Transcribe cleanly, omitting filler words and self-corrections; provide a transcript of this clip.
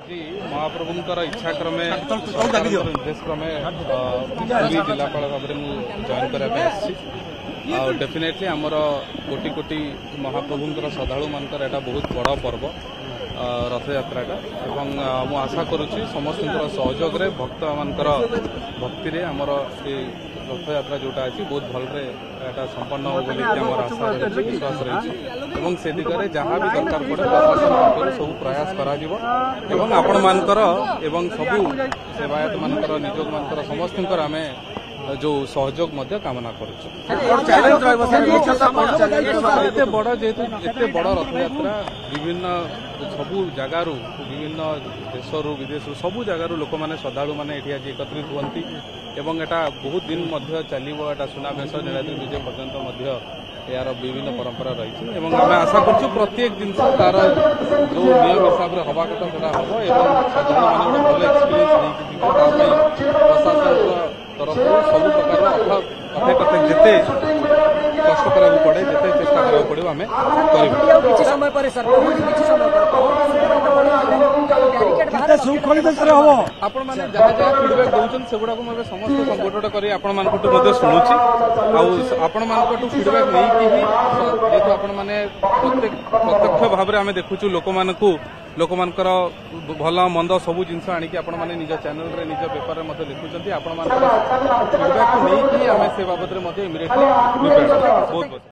जी महाप्रभुंकर इच्छा क्रमे निर्देश क्रमे पुरी जिलापाल भाव में जॉइन करने डेफिनेटली आमर कोटी कोटी महाप्रभुंकर श्रद्धालु मानकर एटा बहुत बड़ पर्व रथ यात्राटा एवं मु आशा करुच्ची समस्त सहयोग रे भक्त मानकर भक्ति रे आमर रथ यात्रा जोटा अच्छी बहुत भलरे संपन्न हो आशा रही विश्वास रही से दिगरे जहाँ भी दरकार पड़े प्रशासन पक्ष सब प्रयास करा आपण मानकर एवं सबू सेवायत मानकर निजोग मानकर समस्त आम जो सहयोग कामना करुचे बड़ जेहेतु एते बड़ रथ यात्रा विभिन्न सबू जगार विभिन्न देशरू विदेश सबू जगार लोक मैंने श्रद्धालु मैंने ये आज एकत्रित हुंती एवं एटा बहुत दिन चलो एटा सुनावेश नीलाद्रि विजय पर्यंत यार विभिन्न परंपरा रही आम आशा करूँ प्रत्येक जिन तार जो नियम हिसाब से हवा कथा से हम एवं श्रद्धालु मैंने भल एक्सपीरियंस प्रशासन तरफ सब प्रकार कथे कथे जिते कष्ट करा पड़े जिते चेष्टा करा पड़े आम आपण मैंने जहाँ जहाँ फिडबैक दौरान से गुड़ा मुझे समस्त संकट कर शुणुची आपण मान फिडबैक नहीं जेहेतु आपण मैंने प्रत्यक्ष भाव में आम देखुचु लोक मानकर भल मंद सबू जिनस आणिकी आपण मैंने निज चैनल रे निज पेपर में लिखुंट आपण मान फिडबैक को नहीं आम से बाबद इमिडिएटली बहुत